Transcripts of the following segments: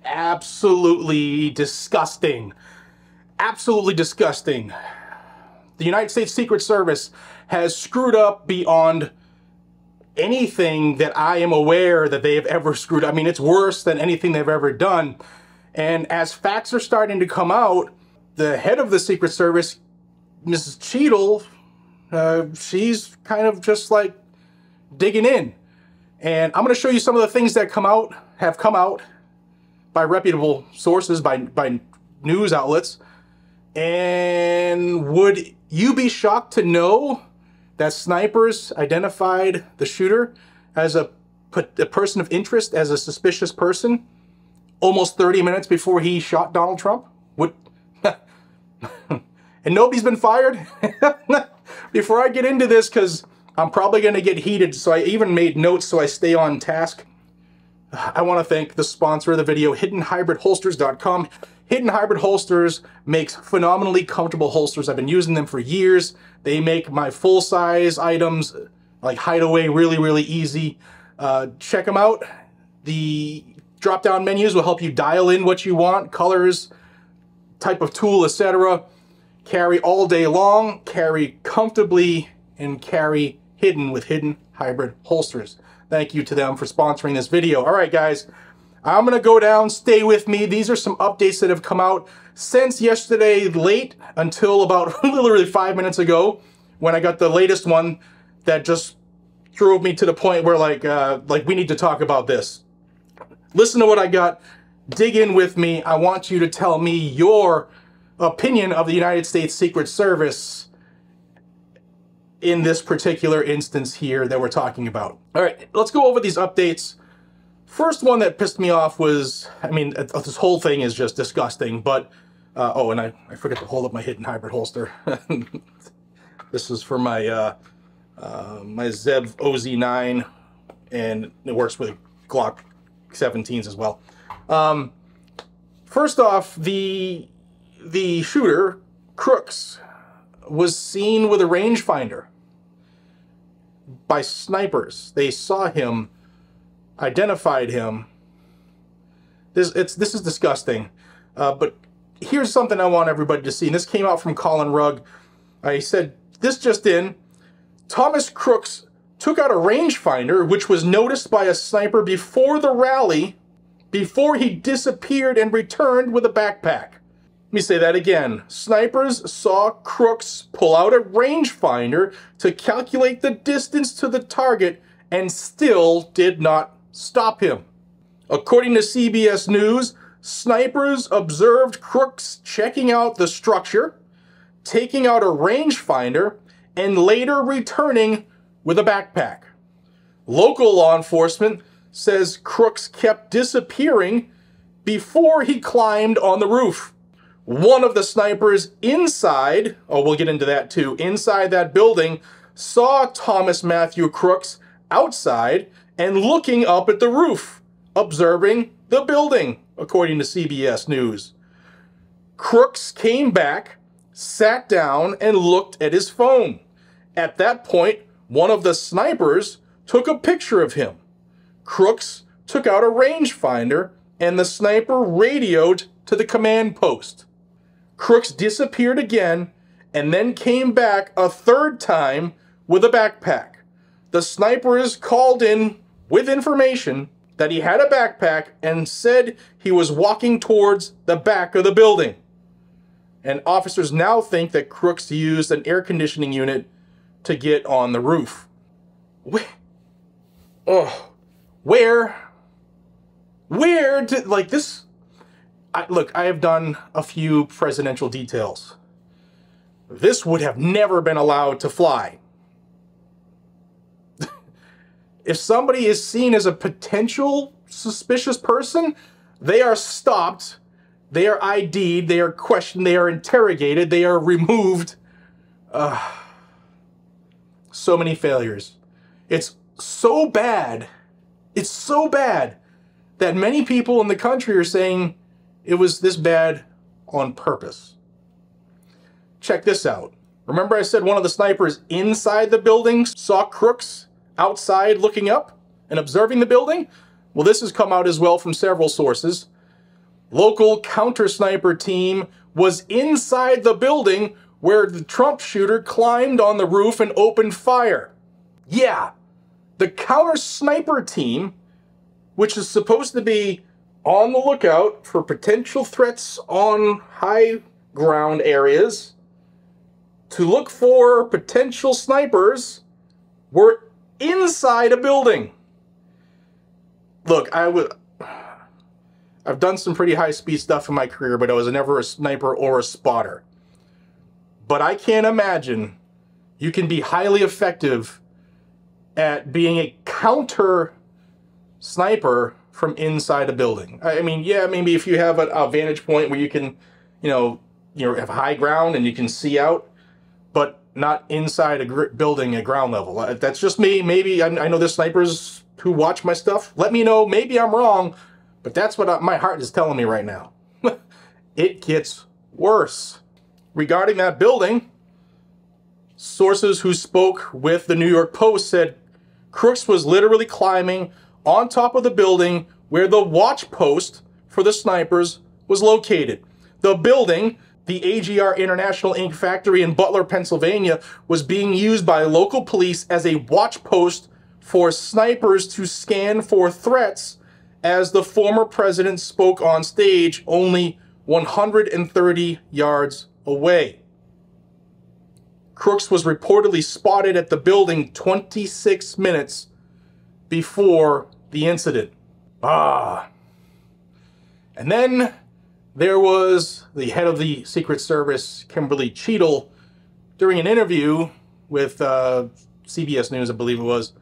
Absolutely disgusting. Absolutely disgusting. The United States Secret Service has screwed up beyond anything that I am aware that they have ever screwed up. I mean, it's worse than anything they've ever done. And as facts are starting to come out, the head of the Secret Service, Mrs. Cheadle, she's kind of just like digging in. And I'm going to show you some of the things that have come out by reputable sources, by news outlets. And would you be shocked to know that snipers identified the shooter as a person of interest, as a suspicious person, almost 30 minutes before he shot Donald Trump? And nobody's been fired? Before I get into this, because I'm probably going to get heated, so I even made notes so I stay on task. I want to thank the sponsor of the video, HiddenHybridHolsters.com. Hidden Hybrid Holsters makes phenomenally comfortable holsters. I've been using them for years. They make my full-size items, like hideaway, really, really easy. Check them out. The drop-down menus will help you dial in what you want, colors, type of tool, etc. Carry all day long, carry comfortably, and carry hidden with Hidden Hybrid Holsters. Thank you to them for sponsoring this video. All right, guys, I'm going to go down. Stay with me. These are some updates that have come out since yesterday late until about literally 5 minutes ago, when I got the latest one that just drove me to the point where like we need to talk about this. Listen to what I got. Dig in with me. I want you to tell me your opinion of the United States Secret Service in this particular instance here that we're talking about. All right, let's go over these updates. First one that pissed me off was, I mean, this whole thing is just disgusting, but, oh, and I forgot to hold up my Hidden Hybrid holster. This is for my, my Zeb OZ9, and it works with Glock 17s as well. First off, the shooter, Crooks, was seen with a rangefinder by snipers. They saw him, identified him. This is disgusting. But here's something I want everybody to see. And this came out from Colin Rugg. I said, this just in. Thomas Crooks took out a rangefinder, which was noticed by a sniper before the rally, before he disappeared and returned with a backpack. Let me say that again. Snipers saw Crooks pull out a rangefinder to calculate the distance to the target and still did not stop him. According to CBS News, snipers observed Crooks checking out the structure, taking out a rangefinder, and later returning with a backpack. Local law enforcement says Crooks kept disappearing before he climbed on the roof. One of the snipers inside, oh, we'll get into that too, inside that building, saw Thomas Matthew Crooks outside and looking up at the roof, observing the building, according to CBS News. Crooks came back, sat down, and looked at his phone. At that point, one of the snipers took a picture of him. Crooks took out a rangefinder, and the sniper radioed to the command post. Crooks disappeared again, and then came back a third time with a backpack. The snipers called in with information that he had a backpack and said he was walking towards the back of the building. And officers now think that Crooks used an air conditioning unit to get on the roof. Where did, like this... Look, I have done a few presidential details. This would have never been allowed to fly. If somebody is seen as a potential suspicious person, they are stopped, they are ID'd, they are questioned, they are interrogated, they are removed. So many failures. It's so bad that many people in the country are saying it was this bad on purpose. Check this out. Remember I said one of the snipers inside the building saw Crooks outside looking up and observing the building? Well, this has come out as well from several sources. local counter-sniper team was inside the building where the Trump shooter climbed on the roof and opened fire. Yeah, the counter-sniper team, which is supposed to be on the lookout for potential threats on high ground areas, to look for potential snipers, were inside a building. Look, I've done some pretty high-speed stuff in my career, but I was never a sniper or a spotter. But I can't imagine you can be highly effective at being a counter sniper from inside a building. I mean, yeah, maybe if you have a vantage point where you can, you have high ground and you can see out, but not inside a building at ground level. That's just me. Maybe I know there's snipers who watch my stuff. Let me know. Maybe I'm wrong, but that's what my heart is telling me right now. It gets worse. Regarding that building, sources who spoke with the New York Post said Crooks was literally climbing on top of the building where the watch post for the snipers was located. The building, the AGR International Inc. factory in Butler, Pennsylvania, was being used by local police as a watch post for snipers to scan for threats as the former president spoke on stage only 130 yards away. Crooks was reportedly spotted at the building 26 minutes before the incident. And then there was the head of the Secret Service, Kimberly Cheadle, during an interview with CBS News, I believe it was.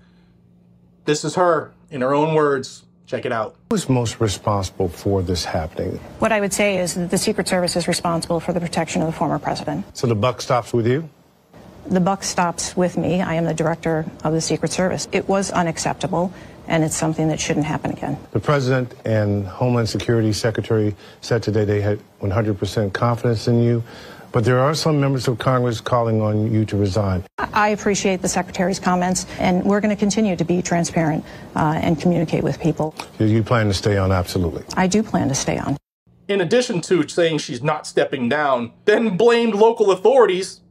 This is her, in her own words. Check it out. Who is most responsible for this happening? What I would say is that the Secret Service is responsible for the protection of the former president. So the buck stops with you? The buck stops with me. I am the director of the Secret Service. It was unacceptable, and it's something that shouldn't happen again. The President and Homeland Security Secretary said today they had 100% confidence in you, but there are some members of Congress calling on you to resign. I appreciate the Secretary's comments, and we're going to continue to be transparent and communicate with people. You plan to stay on? Absolutely. I do plan to stay on. In addition to saying she's not stepping down, then blamed local authorities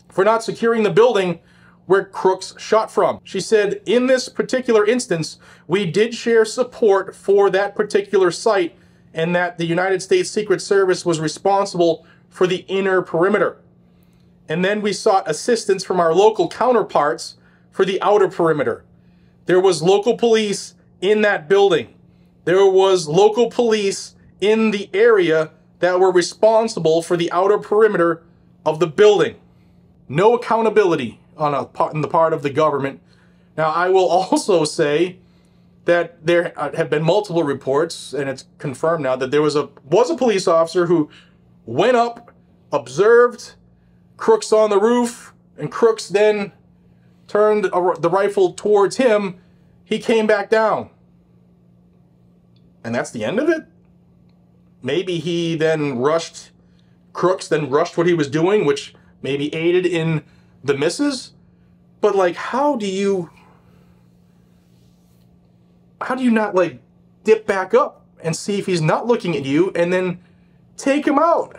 for not securing the building where Crooks shot from. She said, in this particular instance, we did share support for that particular site and that the United States Secret Service was responsible for the inner perimeter. And then we sought assistance from our local counterparts for the outer perimeter. There was local police in that building. There was local police in the area that were responsible for the outer perimeter of the building. No accountability on the part of the government. Now, I will also say that there have been multiple reports, and it's confirmed now, that there was a police officer who went up, observed Crooks on the roof, and Crooks then turned the rifle towards him. He came back down. And that's the end of it? Maybe he then rushed, Crooks then rushed what he was doing, which maybe aided in the misses. But like, how do you not like dip back up and see if he's not looking at you and then take him out?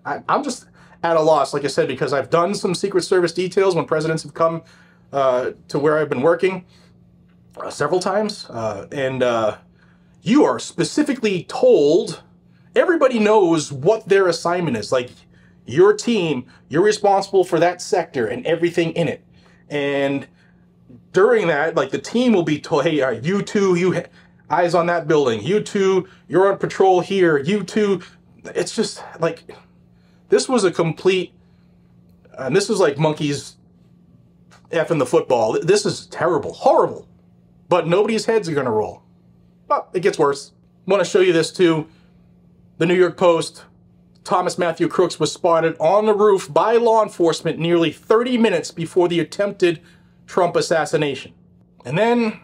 I'm just at a loss, like I said, because I've done some Secret Service details when presidents have come to where I've been working several times, and you are specifically told, everybody knows what their assignment is. Like, your team, you're responsible for that sector and everything in it. And during that, like, the team will be told, hey, you two, you eyes on that building. You two, you're on patrol here. You two, it's just like, this was a complete, and this was like monkeys effing the football. This is terrible, horrible. But nobody's heads are gonna roll. But it gets worse. I want to show you this too. The New York Post, Thomas Matthew Crooks was spotted on the roof by law enforcement nearly 30 minutes before the attempted Trump assassination. And then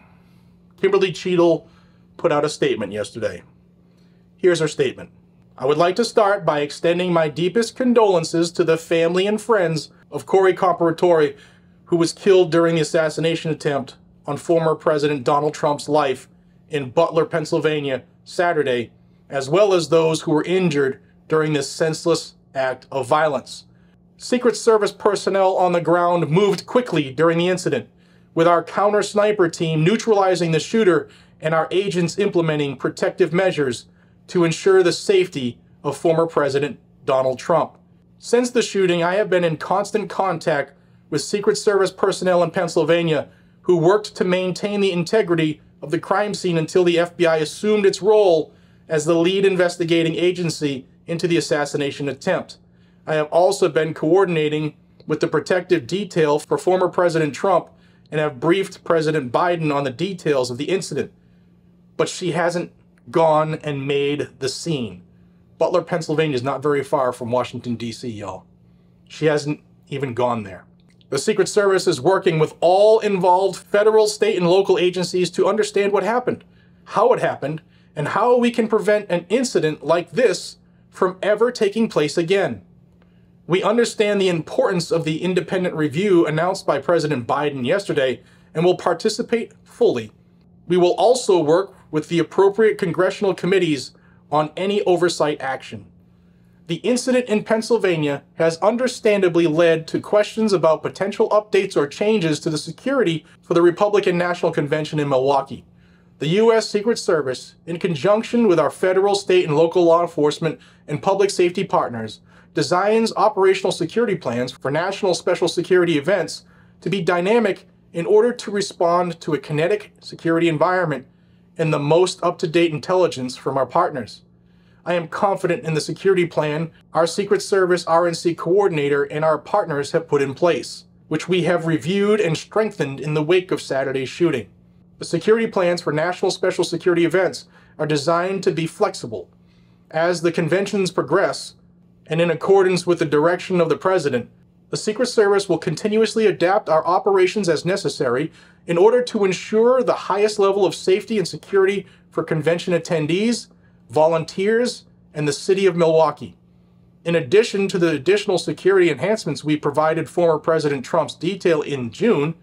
Kimberly Cheadle put out a statement yesterday. Here's her statement. I would like to start by extending my deepest condolences to the family and friends of Corey Comparatore, who was killed during the assassination attempt on former President Donald Trump's life in Butler, Pennsylvania, Saturday, as well as those who were injured during this senseless act of violence. Secret Service personnel on the ground moved quickly during the incident, with our counter-sniper team neutralizing the shooter and our agents implementing protective measures to ensure the safety of former President Donald Trump. Since the shooting, I have been in constant contact with Secret Service personnel in Pennsylvania who worked to maintain the integrity of the crime scene until the FBI assumed its role as the lead investigating agency into the assassination attempt. I have also been coordinating with the protective detail for former President Trump and have briefed President Biden on the details of the incident. But she hasn't gone and made the scene. Butler, Pennsylvania is not very far from Washington, D.C., y'all. She hasn't even gone there. The Secret Service is working with all involved federal, state, and local agencies to understand what happened, how it happened, and how we can prevent an incident like this from ever taking place again. We understand the importance of the independent review announced by President Biden yesterday and will participate fully. We will also work with the appropriate congressional committees on any oversight action. The incident in Pennsylvania has understandably led to questions about potential updates or changes to the security for the Republican National Convention in Milwaukee. The U.S. Secret Service, in conjunction with our federal, state, and local law enforcement and public safety partners, designs operational security plans for national special security events to be dynamic in order to respond to a kinetic security environment and the most up-to-date intelligence from our partners. I am confident in the security plan our Secret Service RNC coordinator and our partners have put in place, which we have reviewed and strengthened in the wake of Saturday's shooting. The security plans for national special security events are designed to be flexible. As the conventions progress, and in accordance with the direction of the President, the Secret Service will continuously adapt our operations as necessary in order to ensure the highest level of safety and security for convention attendees, volunteers, and the city of Milwaukee. In addition to the additional security enhancements we provided former President Trump's detail in June,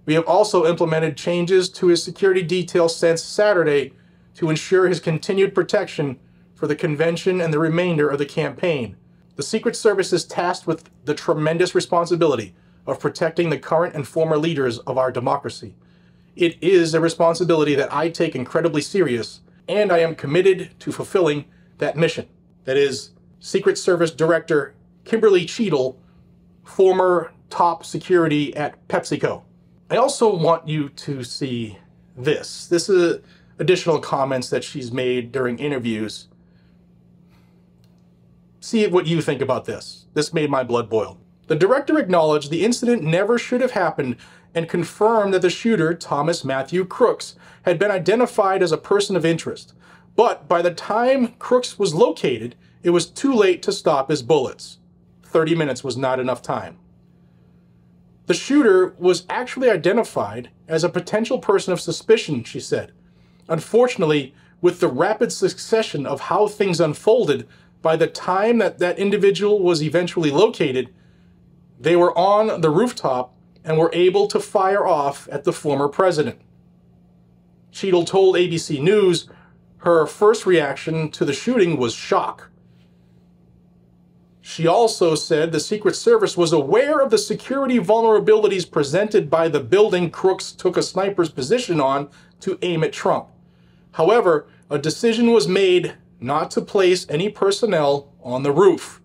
we have also implemented changes to his security detail since Saturday to ensure his continued protection for the convention and the remainder of the campaign. The Secret Service is tasked with the tremendous responsibility of protecting the current and former leaders of our democracy. It is a responsibility that I take incredibly serious, and I am committed to fulfilling that mission. That is Secret Service Director Kimberly Cheadle, former top security at PepsiCo. I also want you to see this. This is additional comments that she's made during interviews. See what you think about this. This made my blood boil. The director acknowledged the incident never should have happened and confirmed that the shooter, Thomas Matthew Crooks, had been identified as a person of interest. But by the time Crooks was located, it was too late to stop his bullets. 30 minutes was not enough time. The shooter was actually identified as a potential person of suspicion, she said. Unfortunately, with the rapid succession of how things unfolded, by the time that individual was eventually located, they were on the rooftop and were able to fire off at the former president. Cheadle told ABC News her first reaction to the shooting was shock. She also said the Secret Service was aware of the security vulnerabilities presented by the building Crooks took a sniper's position on to aim at Trump. However, a decision was made not to place any personnel on the roof.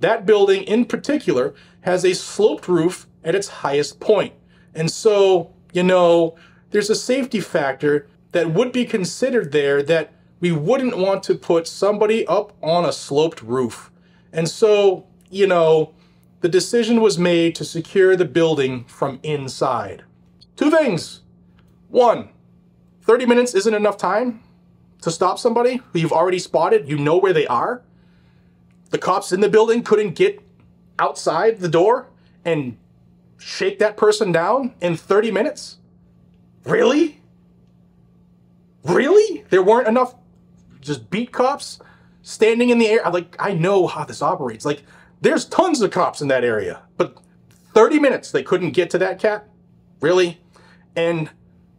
That building in particular has a sloped roof at its highest point. And so, there's a safety factor that would be considered there that we wouldn't want to put somebody up on a sloped roof. And so, the decision was made to secure the building from inside. Two things. One, 30 minutes isn't enough time to stop somebody who you've already spotted, you know where they are. The cops in the building couldn't get outside the door and shake that person down in 30 minutes? Really? Really? There weren't enough just beat cops standing in the air? I know how this operates. There's tons of cops in that area, but 30 minutes they couldn't get to that cat? Really? And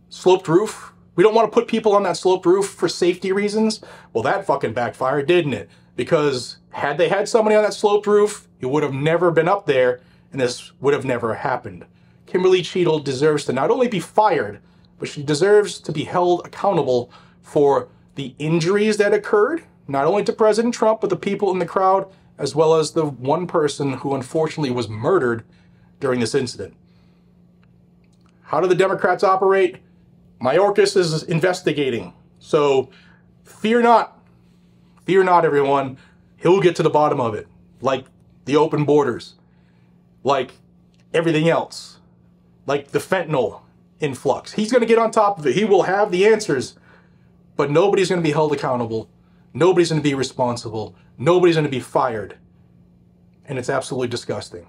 sloped roof? We don't want to put people on that sloped roof for safety reasons? Well, that fucking backfired, didn't it? Because had they had somebody on that sloped roof, it would have never been up there, and this would have never happened. Kimberly Cheadle deserves to not only be fired, but she deserves to be held accountable for the injuries that occurred, not only to President Trump, but the people in the crowd, as well as the one person who unfortunately was murdered during this incident. How do the Democrats operate? Mayorkas is investigating. So fear not. Fear not, everyone. He'll get to the bottom of it. Like the open borders. Like everything else. Like the fentanyl influx. He's going to get on top of it. He will have the answers. But nobody's going to be held accountable. Nobody's going to be responsible. Nobody's going to be fired. And it's absolutely disgusting.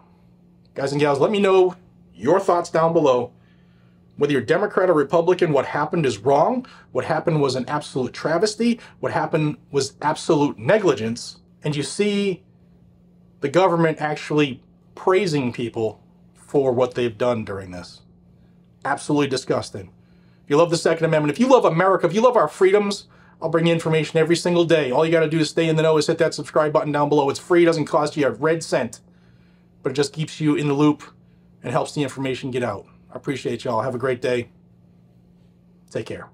Guys and gals, let me know your thoughts down below. Whether you're Democrat or Republican, what happened is wrong. What happened was an absolute travesty. What happened was absolute negligence. And you see the government actually praising people for what they've done during this. Absolutely disgusting. If you love the Second Amendment, if you love America, if you love our freedoms, I'll bring you information every single day. All you got to do to stay in the know is hit that subscribe button down below. It's free, doesn't cost you a red cent, but it just keeps you in the loop and helps the information get out. I appreciate y'all. Have a great day. Take care.